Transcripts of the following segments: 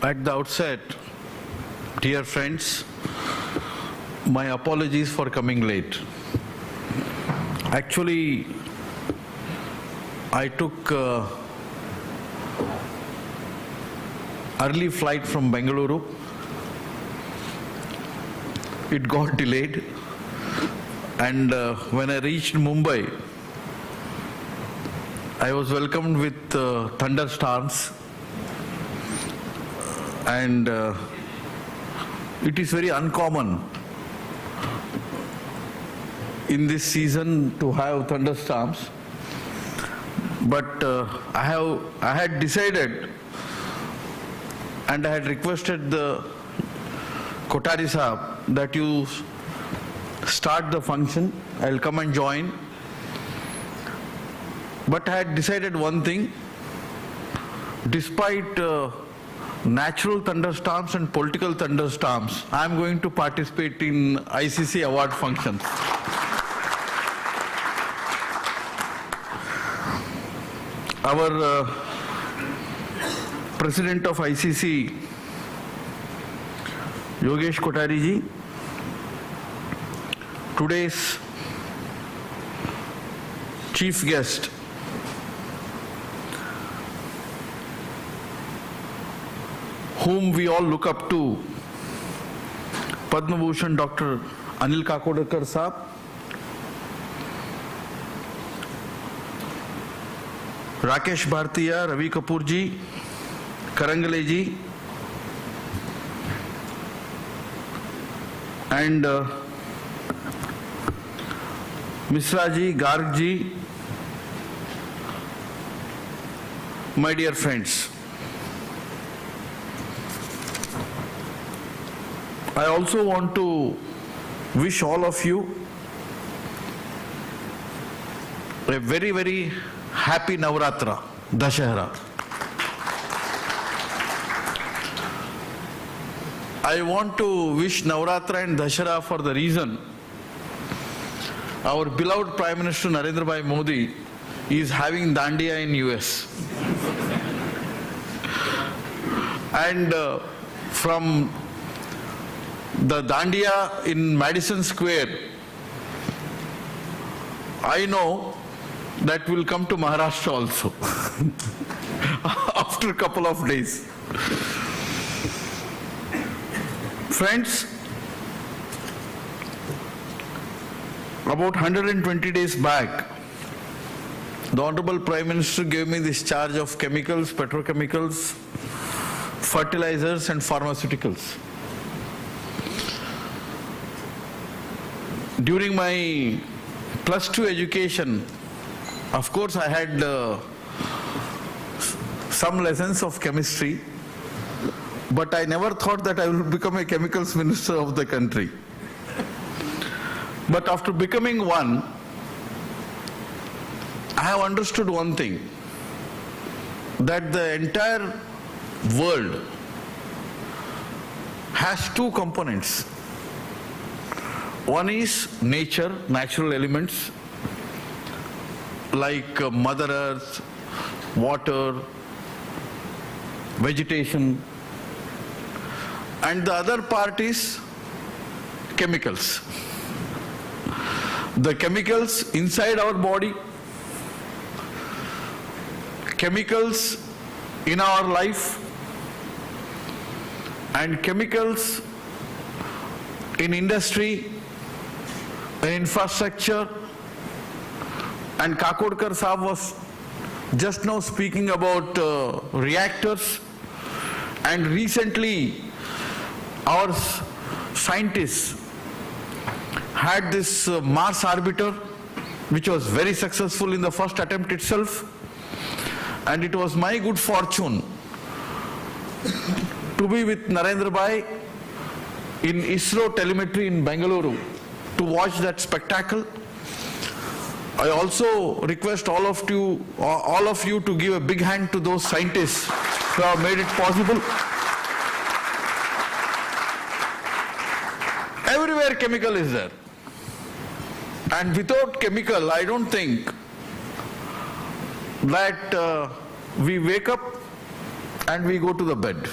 At the outset, dear friends, my apologies for coming late. Actually, I took early flight from Bengaluru. It got delayed, and when I reached Mumbai, I was welcomed with thunderstorms, and it is very uncommon in this season to have thunderstorms. But I had decided, and I had requested the Kothari Sahab that you start the function. I'll come and join. But I had decided one thing: despite natural thunderstorms and political thunderstorms, I am going to participate in ICC award functions. Our President of ICC, Yogesh Kothari ji, today's chief guest, whom we all look up to, Padma Bhushan Dr. Anil Kakodkar Sahab, Rakesh Bhartiya, Ravi Kapoor ji, Karangale ji, and Misra ji, Garg ji, my dear friends. I also want to wish all of you a very, very happy Navratra, Dashahara. I want to wish Navratra and Dashahara for the reason our beloved Prime Minister Narendra Bhai Modi is having Dandiya in US. And from the Dandiya in Madison Square, I know that will come to Maharashtra also after a couple of days. Friends, about 120 days back, the Honorable Prime Minister gave me this charge of chemicals, petrochemicals, fertilizers and pharmaceuticals. During my +2 education, of course, I had some lessons of chemistry, but I never thought that I will become a chemicals minister of the country. But after becoming one, I have understood one thing, that the entire world has two components. One is nature, natural elements, like Mother Earth, water, vegetation, and the other part is chemicals. The chemicals inside our body, chemicals in our life, and chemicals in industry, in infrastructure. And Kakodkar Sahab was just now speaking about reactors, and recently our scientists had this Mars orbiter, which was very successful in the first attempt itself, and it was my good fortune to be with Narendra Bhai in ISRO telemetry in Bengaluru to watch that spectacle. I also request all of you to give a big hand to those scientists who have made it possible. Everywhere chemical is there. And without chemical, I don't think that we wake up and we go to the bed.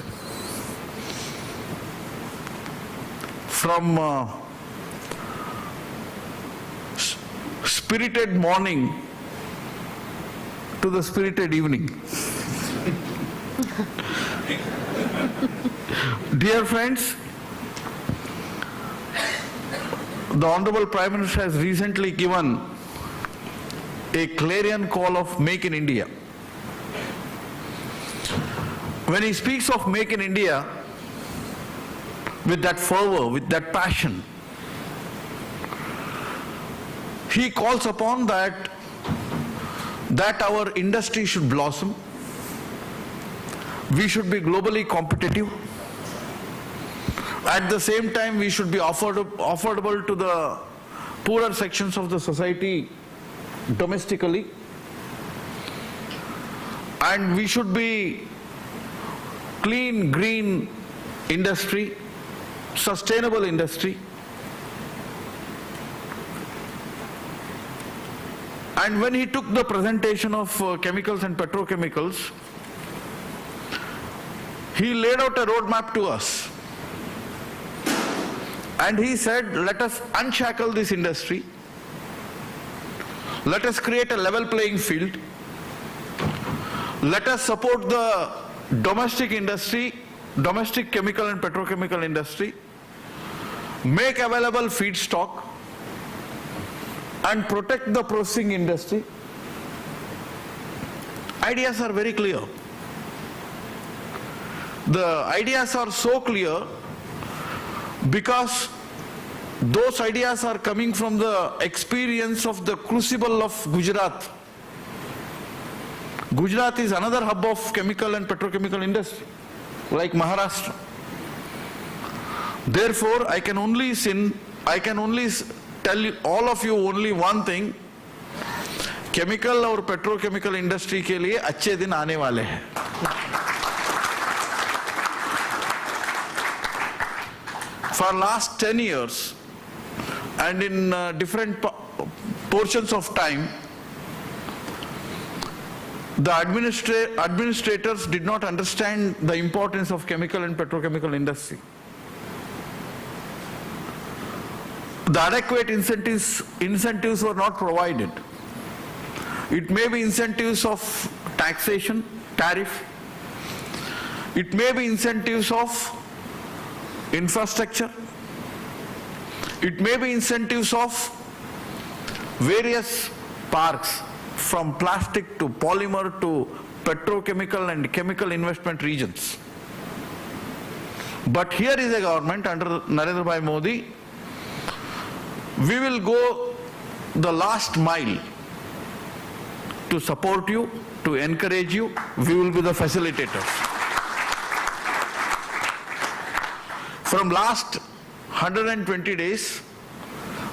from spirited morning to the spirited evening. Dear friends, the Honorable Prime Minister has recently given a clarion call of Make in India. When he speaks of Make in India, with that fervor, with that passion, he calls upon that our industry should blossom, we should be globally competitive, at the same time we should be affordable to the poorer sections of the society domestically, and we should be clean, green industry, sustainable industry. And when he took the presentation of chemicals and petrochemicals, he laid out a roadmap to us. And he said, let us unshackle this industry. Let us create a level playing field. Let us support the domestic industry, domestic chemical and petrochemical industry, make available feedstock, and protect the processing industry. Ideas are very clear. The ideas are so clear because those ideas are coming from the experience of the crucible of Gujarat. Gujarat is another hub of chemical and petrochemical industry, like Maharashtra. Therefore, I can only tell you, all of you only one thing: chemical और petrochemical industry के लिए अच्छे दिन आने वाले हैं. For last 10 years, and in different portions of time, the administrators did not understand the importance of chemical and petrochemical industry. The adequate incentives were not provided. It may be incentives of taxation, tariff. It may be incentives of infrastructure. It may be incentives of various parks, from plastic to polymer to petrochemical and chemical investment regions. But here is a government under Narendra Bhai Modi. We will go the last mile to support you, to encourage you. We will be the facilitators. From last 120 days,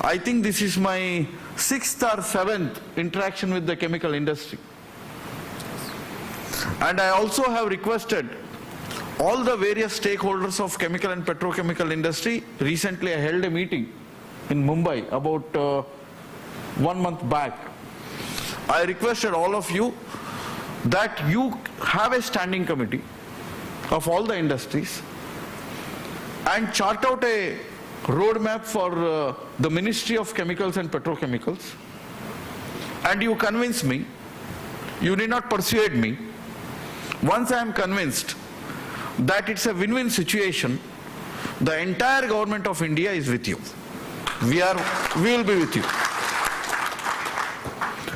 I think this is my 6th or 7th interaction with the chemical industry. And I also have requested all the various stakeholders of chemical and petrochemical industry. Recently I held a meeting in Mumbai about 1 month back. I requested all of you that you have a standing committee of all the industries and chart out a roadmap for the Ministry of Chemicals and Petrochemicals, and you convince me. You need not persuade me. Once I am convinced that it's a win-win situation, the entire government of India is with you. We will be with you.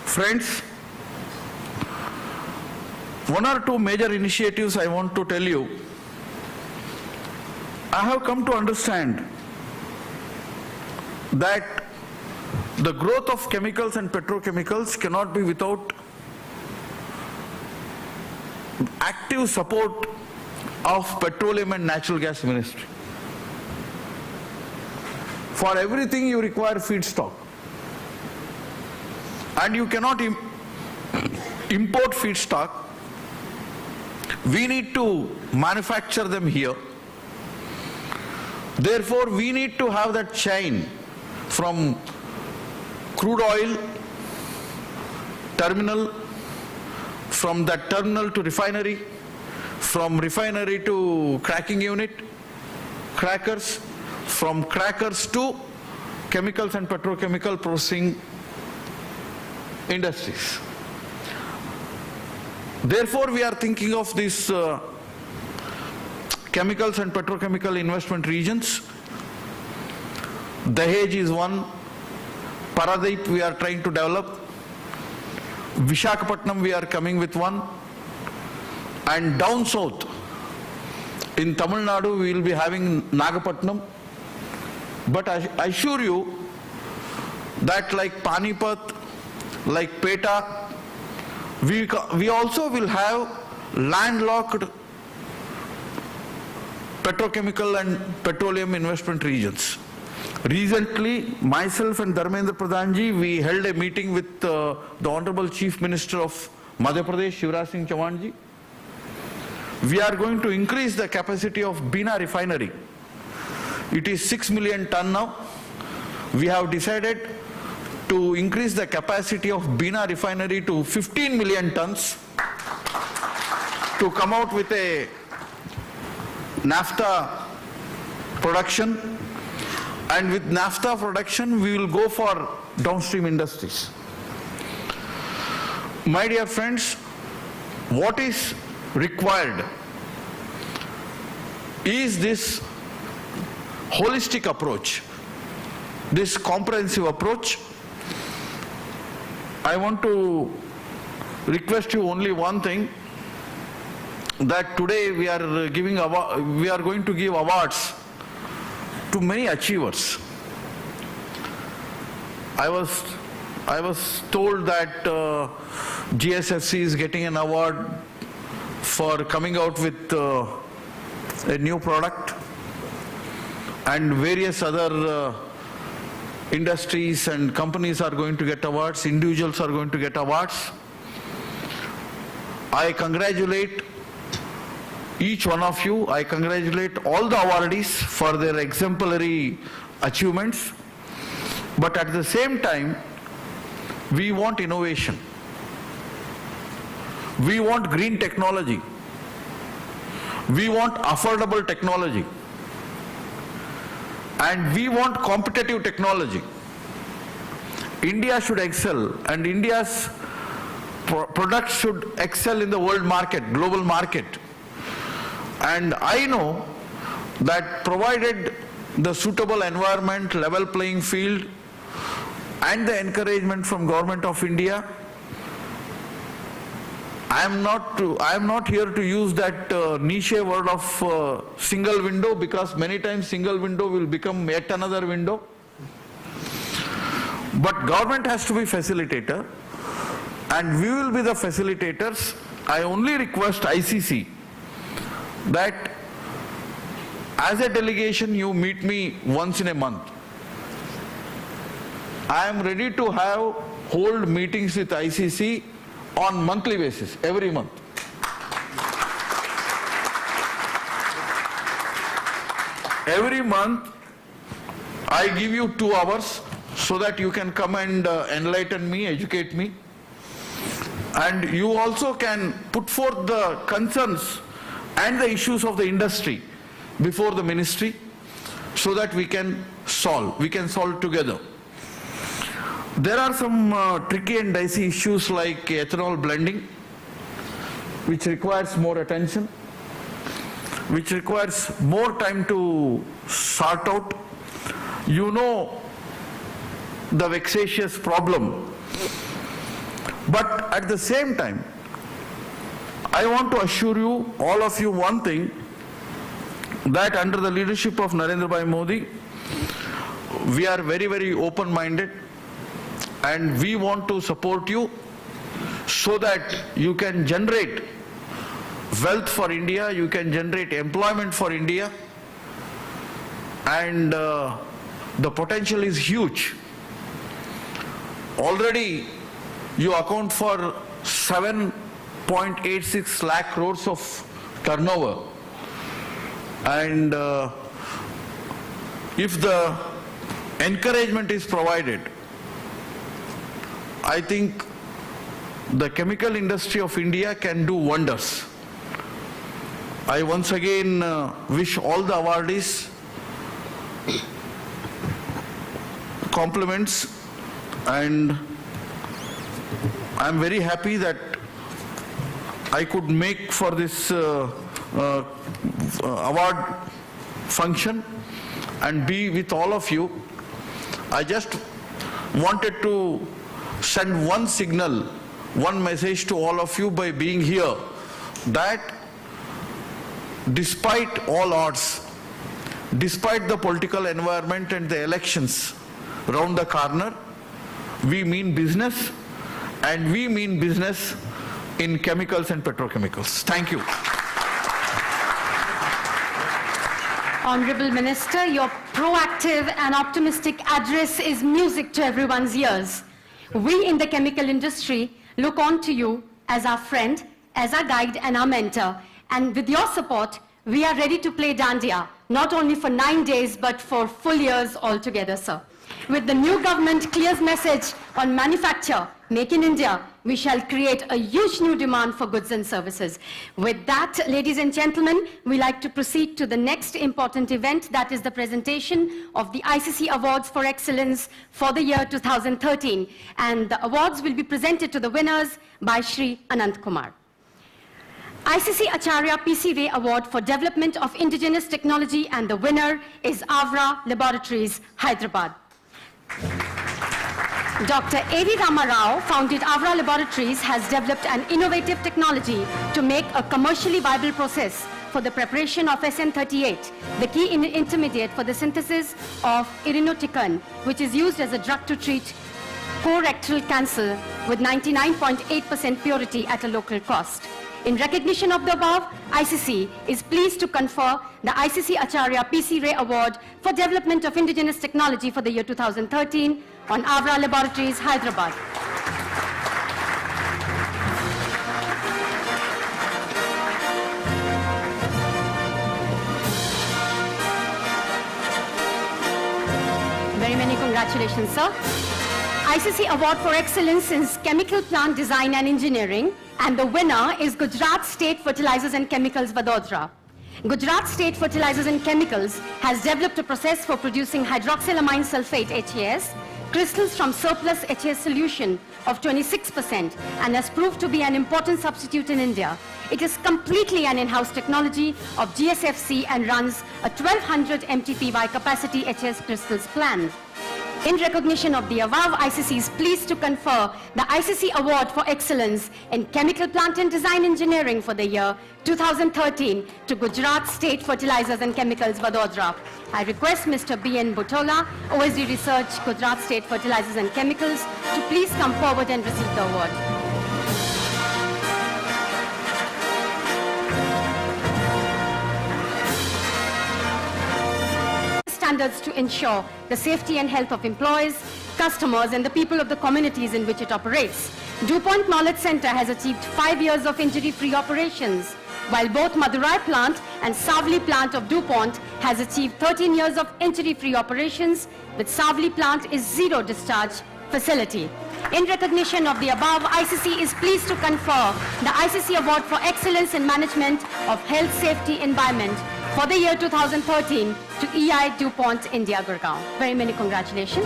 Friends, one or two major initiatives I want to tell you. I have come to understand that the growth of chemicals and petrochemicals cannot be without active support of Petroleum and Natural Gas Ministry. For everything you require feedstock, and you cannot import feedstock. We need to manufacture them here. Therefore, we need to have that chain from crude oil terminal, from that terminal to refinery, from refinery to cracking unit, crackers, from crackers to chemicals and petrochemical processing industries. Therefore, we are thinking of these chemicals and petrochemical investment regions. Dahej is one. Paradeep we are trying to develop. Visakhapatnam we are coming with one. And down south, in Tamil Nadu, we will be having Nagapatnam. But I assure you that like Panipat, like Peta, we also will have landlocked petrochemical and petroleum investment regions. Recently, myself and Dharmendra Pradhanji, we held a meeting with the Honorable Chief Minister of Madhya Pradesh, Shivraj Singh Chauhanji. We are going to increase the capacity of Bina refinery. It is 6 million ton now. We have decided to increase the capacity of Bina refinery to 15 million tons to come out with a naphtha production. And with naphtha production, we will go for downstream industries. My dear friends, what is required is this holistic approach, this comprehensive approach. I want to request you only one thing, that today we are going to give awards to many achievers. I was told that GSFC is getting an award for coming out with a new product, and various other industries and companies are going to get awards, individuals are going to get awards. I congratulate each one of you. I congratulate all the awardees for their exemplary achievements. But at the same time, we want innovation. We want green technology. We want affordable technology. And we want competitive technology. India should excel, and India's products should excel in the world market, global market. And I know that provided the suitable environment, level playing field, and the encouragement from Government of India, I am not here to use that niche word of single window, because many times single window will become yet another window. But government has to be facilitator, and we will be the facilitators. I only request ICC that as a delegation you meet me once in a month. I am ready to hold meetings with ICC on monthly basis, every month. Every month I give you 2 hours so that you can come and enlighten me, educate me. And you also can put forth the concerns and the issues of the industry before the ministry, so that we can solve together. There are some tricky and dicey issues like ethanol blending, which requires more attention, which requires more time to sort out. You know the vexatious problem. But at the same time, I want to assure you, all of you, one thing, that under the leadership of Narendra Bhai Modi, we are very, very open-minded, and we want to support you so that you can generate wealth for India, you can generate employment for India, and the potential is huge. Already you account for 7.86 lakh crores of turnover, and if the encouragement is provided, I think the chemical industry of India can do wonders. I once again wish all the awardees compliments, and I'm very happy that I could make for this award function and be with all of you. I just wanted to send one signal, one message to all of you by being here, that despite all odds, despite the political environment and the elections round the corner, we mean business, and we mean business in chemicals and petrochemicals. Thank you. Honorable Minister, your proactive and optimistic address is music to everyone's ears. We in the chemical industry look on to you as our friend, as our guide and our mentor. And with your support, we are ready to play Dandiya, not only for 9 days, but for full years altogether, sir. With the new government clear message on manufacture, make in India, we shall create a huge new demand for goods and services. With that, ladies and gentlemen, we like to proceed to the next important event, that is the presentation of the ICC Awards for Excellence for the year 2013. And the awards will be presented to the winners by Shri Anant Kumar. ICC Acharya PC Ray Award for Development of Indigenous Technology, and the winner is Avra Laboratories, Hyderabad. Dr. A.V. Rama Rao, founded Avra Laboratories, has developed an innovative technology to make a commercially viable process for the preparation of SN38, the key intermediate for the synthesis of irinotecan, which is used as a drug to treat colorectal cancer with 99.8% purity at a local cost. In recognition of the above, ICC is pleased to confer the ICC Acharya PC Ray Award for Development of Indigenous Technology for the year 2013 on Avra Laboratories, Hyderabad. Very many congratulations, sir. ICC Award for Excellence in Chemical Plant Design and Engineering, and the winner is Gujarat State Fertilizers and Chemicals, Vadodara. Gujarat State Fertilizers and Chemicals has developed a process for producing hydroxylamine sulfate, HAS, crystals from surplus HAS solution of 26%, and has proved to be an important substitute in India. It is completely an in-house technology of GSFC and runs a 1200 MTPY capacity HAS crystals plant. In recognition of the above, ICC is pleased to confer the ICC Award for Excellence in Chemical Plant and Design Engineering for the year 2013 to Gujarat State Fertilizers and Chemicals, Vadodara. I request Mr. B.N. Butola, OSD Research, Gujarat State Fertilizers and Chemicals, to please come forward and receive the award. Standards to ensure the safety and health of employees, customers, and the people of the communities in which it operates. DuPont Knowledge Center has achieved 5 years of injury-free operations, while both Madurai plant and Savli plant of DuPont has achieved 13 years of injury-free operations, with Savli plant is zero discharge facility. In recognition of the above, ICC is pleased to confer the ICC Award for Excellence in Management of Health, Safety, Environment for the year 2013 to EI DuPont India, Gurgaon. Very many congratulations.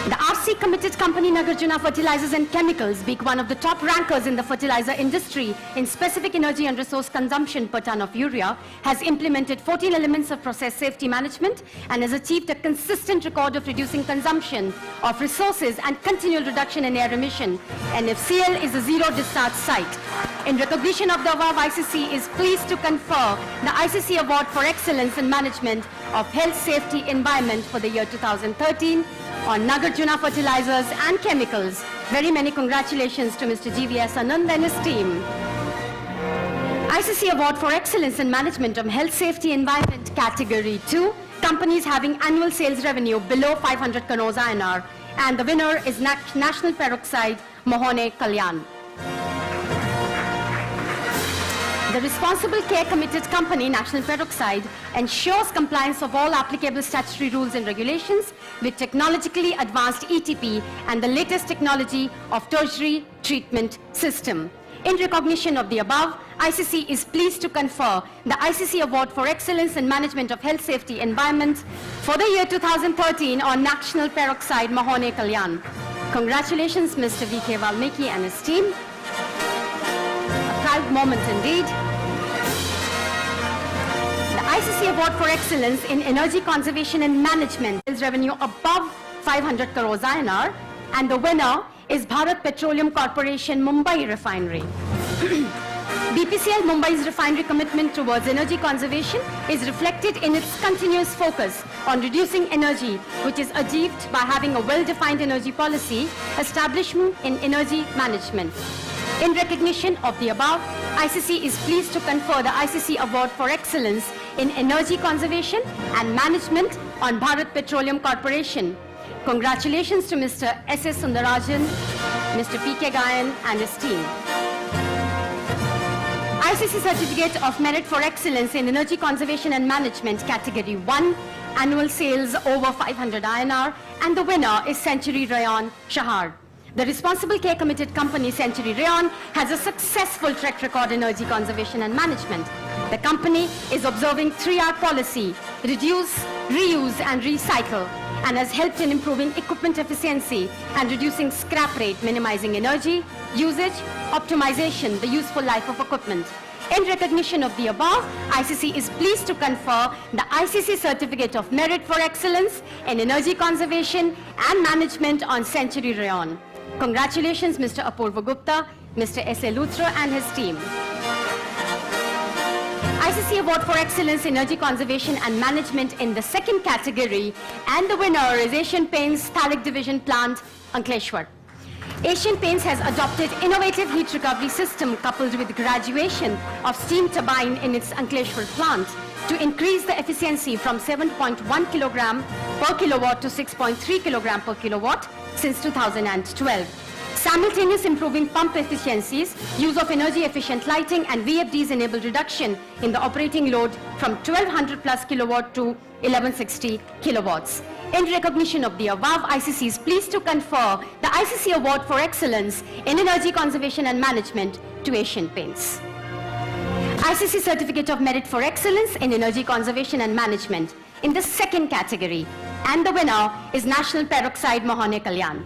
The RC committed company Nagarjuna Fertilizers and Chemicals, being one of the top rankers in the fertilizer industry in specific energy and resource consumption per ton of urea, has implemented 14 elements of process safety management and has achieved a consistent record of reducing consumption of resources and continual reduction in air emission. NFCL is a zero discharge site. In recognition of the above, ICC is pleased to confer the ICC Award for Excellence in Management of Health, Safety, Environment for the year 2013 on Nagarjuna Fertilizers and Chemicals. Very many congratulations to Mr. GVS Anand and his team. ICC Award for Excellence in Management of Health, Safety, Environment Category 2, companies having annual sales revenue below 500 crores INR, and the winner is National Peroxide, Mohone Kalyan. The Responsible Care Committed Company, National Peroxide, ensures compliance of all applicable statutory rules and regulations with technologically advanced ETP and the latest technology of tertiary treatment system. In recognition of the above, ICC is pleased to confer the ICC Award for Excellence in Management of Health, Safety, Environment for the year 2013 on National Peroxide Mahone Kalyan. Congratulations, Mr. V.K. Valmiki and his team. A proud moment indeed. The ICC Award for Excellence in Energy Conservation and Management is revenue above 500 crores INR, and the winner is Bharat Petroleum Corporation Mumbai Refinery. BPCL Mumbai's refinery commitment towards energy conservation is reflected in its continuous focus on reducing energy, which is achieved by having a well-defined energy policy, establishment in energy management. In recognition of the above, ICC is pleased to confer the ICC Award for Excellence in Energy Conservation and Management on Bharat Petroleum Corporation. Congratulations to Mr. S.S. Sundarajan, Mr. P.K. Gayan and his team. ICC Certificate of Merit for Excellence in Energy Conservation and Management Category 1, annual sales over 500 INR, and the winner is Century Rayon, Shahar. The Responsible Care Committed Company Century Rayon has a successful track record in energy conservation and management. The company is observing 3R policy, reduce, reuse and recycle, and has helped in improving equipment efficiency and reducing scrap rate, minimizing energy, usage, optimization, the useful life of equipment. In recognition of the above, ICC is pleased to confer the ICC Certificate of Merit for Excellence in Energy Conservation and Management on Century Rayon. Congratulations, Mr. Apurva Gupta, Mr. S.A. Luthra and his team. ICC Award for Excellence in Energy Conservation and Management in the second category, and the winner is Asian Paints Thalik Division Plant, Ankleshwar. Asian Paints has adopted innovative heat recovery system coupled with graduation of steam turbine in its Ankleshwar plant to increase the efficiency from 7.1 kilogram per kilowatt to 6.3 kilogram per kilowatt since 2012. Simultaneous improving pump efficiencies, use of energy efficient lighting and VFDs enable reduction in the operating load from 1200 plus kilowatt to 1160 kilowatts. In recognition of the above, ICC is pleased to confer the ICC Award for Excellence in Energy Conservation and Management to Asian Paints. ICC Certificate of Merit for Excellence in Energy Conservation and Management in the second category, and the winner is National Peroxide Mahone Kalyan.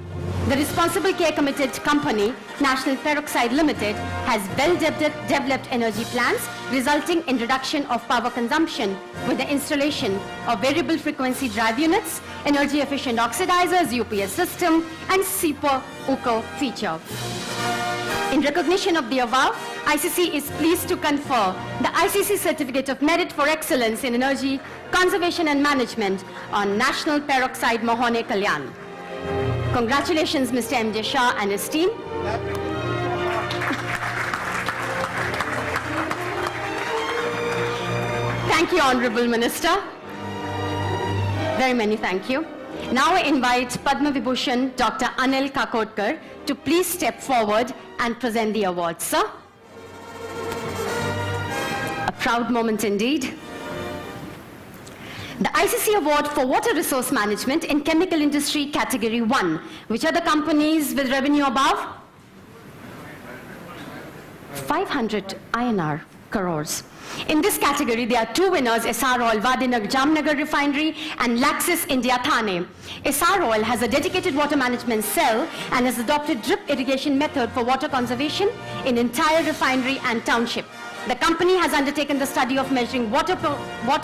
The Responsible Care Committed Company, National Peroxide Limited, has well-developed energy plans resulting in reduction of power consumption with the installation of variable frequency drive units, energy efficient oxidizers, UPS system, and SEPA-UCO feature. In recognition of the above, ICC is pleased to confer the ICC Certificate of Merit for Excellence in Energy Conservation and Management on National Peroxide Mahone Kalyan. Congratulations, Mr. M.J. Shah and his team. Thank you, Honorable Minister. Very many thank you. Now I invite Padma Vibhushan Dr. Anil Kakodkar to please step forward and present the award, sir. A proud moment indeed. The ICC Award for Water Resource Management in Chemical Industry Category 1. Which are the companies with revenue above 500 INR crores? In this category, there are two winners, Essar Oil, Vadinagar Jamnagar Refinery and Laxis India Thane. Essar Oil has a dedicated water management cell and has adopted drip irrigation method for water conservation in entire refinery and township. The company has undertaken the study of measuring water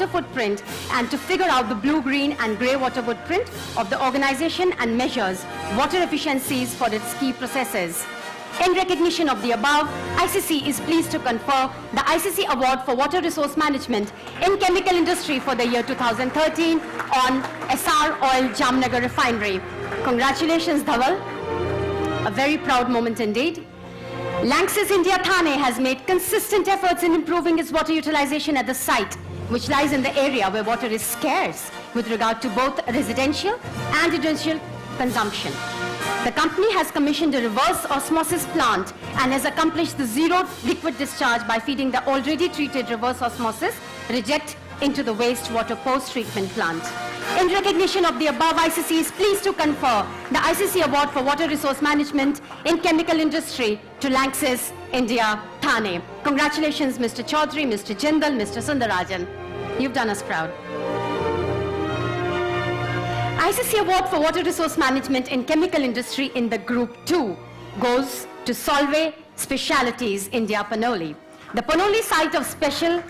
footprint and to figure out the blue, green and grey water footprint of the organization and measures water efficiencies for its key processes. In recognition of the above, ICC is pleased to confer the ICC Award for Water Resource Management in Chemical Industry for the year 2013 on Essar Oil Jamnagar Refinery. Congratulations, Dhaval. A very proud moment indeed. Lanxess India Thane has made consistent efforts in improving its water utilization at the site, which lies in the area where water is scarce with regard to both residential and industrial consumption. The company has commissioned a reverse osmosis plant and has accomplished the zero liquid discharge by feeding the already treated reverse osmosis reject into the wastewater post-treatment plant. In recognition of the above, ICC is pleased to confer the ICC Award for Water Resource Management in Chemical Industry to Lanxess India, Thane. Congratulations, Mr. Chaudhary, Mr. Jindal, Mr. Sundarajan. You've done us proud. ICC Award for Water Resource Management in Chemical Industry in the Group 2 goes to Solvay Specialities India, Panoli. The Panoli site of Special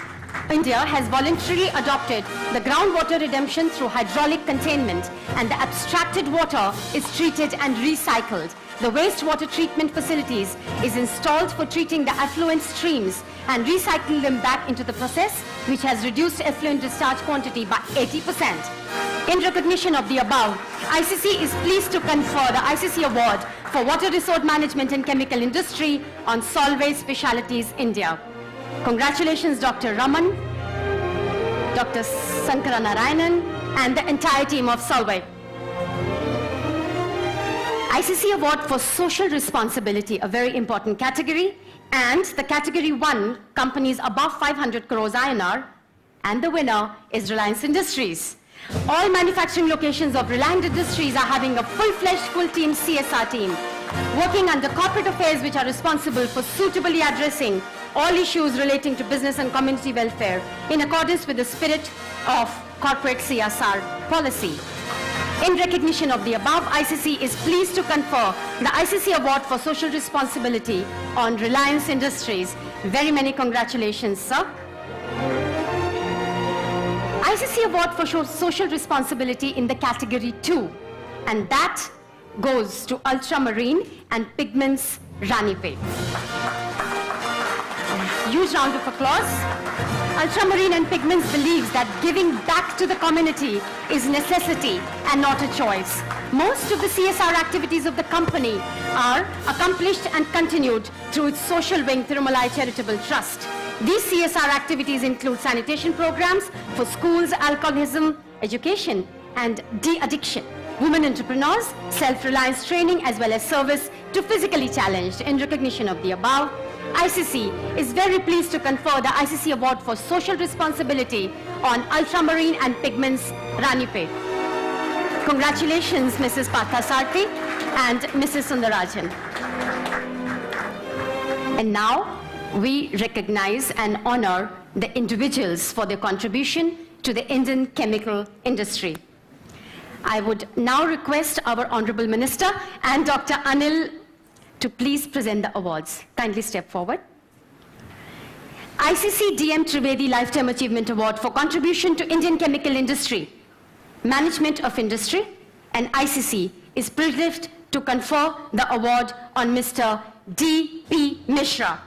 India has voluntarily adopted the groundwater redemption through hydraulic containment, and the abstracted water is treated and recycled. The wastewater treatment facilities is installed for treating the affluent streams and recycling them back into the process, which has reduced effluent discharge quantity by 80%. In recognition of the above, ICC is pleased to confer the ICC Award for Water Resource Management in Chemical Industry on Solvay Specialities India. Congratulations, Dr. Raman, Dr. Sankara Narayanan, and the entire team of Solvay. ICC Award for Social Responsibility, a very important category, and the Category 1, companies above 500 crores INR, and the winner is Reliance Industries. All manufacturing locations of Reliance Industries are having a full-fledged, full-team CSR team, working under corporate affairs which are responsible for suitably addressing all issues relating to business and community welfare in accordance with the spirit of corporate CSR policy. In recognition of the above, ICC is pleased to confer the ICC Award for Social Responsibility on Reliance Industries. Very many congratulations, sir. ICC Award for Social Responsibility in the Category 2, and that goes to Ultramarine and Pigments, Ranipet. Huge round of applause. Ultramarine and Pigments believes that giving back to the community is necessity and not a choice. Most of the CSR activities of the company are accomplished and continued through its social wing, Thirumalai Charitable Trust. These CSR activities include sanitation programs for schools, alcoholism, education, and de-addiction, women entrepreneurs, self-reliance training, as well as service to physically challenged. In recognition of the above, ICC is very pleased to confer the ICC Award for Social Responsibility on Ultramarine and Pigments, Ranipet. Congratulations, Mrs. Parthasarthi and Mrs. Sundarajan. And now, we recognize and honor the individuals for their contribution to the Indian chemical industry. I would now request our Honorable Minister and Dr. Anil to please present the awards. Kindly step forward. ICC DM Trivedi Lifetime Achievement Award for contribution to Indian chemical industry, management of industry, and ICC is privileged to confer the award on Mr. D.P. Mishra.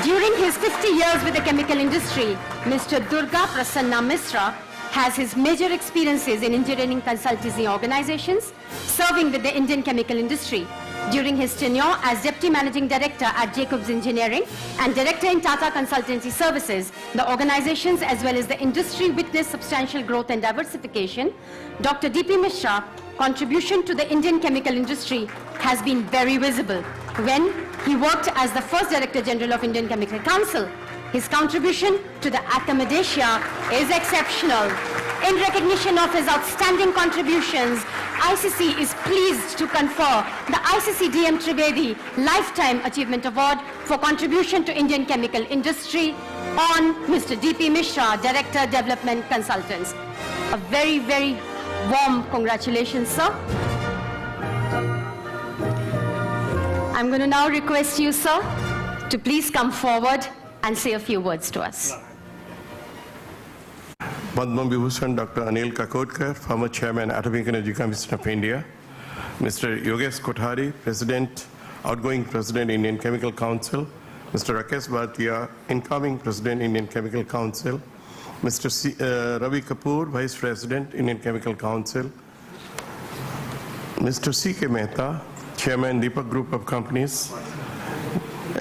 During his 50 years with the chemical industry, Mr. Durga Prasanna Mishra has his major experiences in engineering consultancy organizations, serving with the Indian chemical industry. During his tenure as Deputy Managing Director at Jacobs Engineering and Director in Tata Consultancy Services, the organizations as well as the industry witnessed substantial growth and diversification. Dr. D.P. Mishra contribution to the Indian chemical industry has been very visible. When he worked as the first Director General of Indian Chemical Council, his contribution to the academia is exceptional. In recognition of his outstanding contributions, ICC is pleased to confer the ICC DM Trivedi Lifetime Achievement Award for contribution to Indian chemical industry on Mr. D.P. Mishra, Director Development Consultants. A very, very warm congratulations, sir. I'm going to now request you, sir, to please come forward and say a few words to us. Padma Vibhushan Dr. Anil Kakodkar, former Chairman, Atomic Energy Commission of India. Mr. Yogesh Kothari, President, outgoing President, Indian Chemical Council. Mr. Rakesh Bhatia, incoming President, Indian Chemical Council. Mr. Ravi Kapoor, Vice President, Indian Chemical Council. Mr. C.K. Mehta, Chairman, Deepak Group of Companies.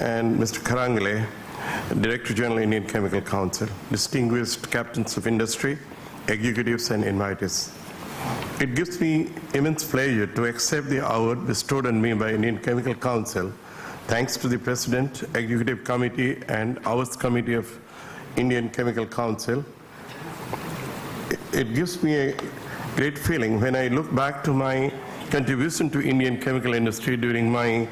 And Mr. Kharangle, Director General, Indian Chemical Council, distinguished captains of industry, executives, and invitees. It gives me immense pleasure to accept the award bestowed on me by Indian Chemical Council, thanks to the President, Executive Committee, and Hours Committee of Indian Chemical Council. It gives me a great feeling when I look back to my contribution to Indian chemical industry during my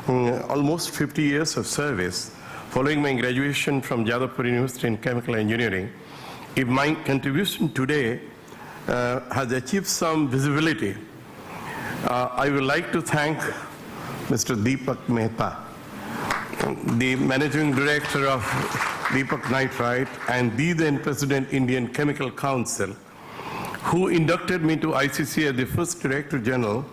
almost 50 years of service following my graduation from Jadavpur University in Chemical Engineering, if my contribution today has achieved some visibility, I would like to thank Mr. Deepak Mehta, the Managing Director of Deepak Nitrite and the then President Indian Chemical Council, who inducted me to ICC as the first Director General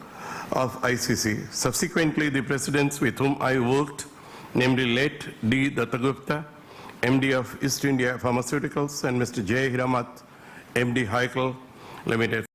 of ICC. Subsequently, the presidents with whom I worked, namely late D. Dattagupta, MD of East India Pharmaceuticals, and Mr. J. Hiramat, MD Heikel Limited.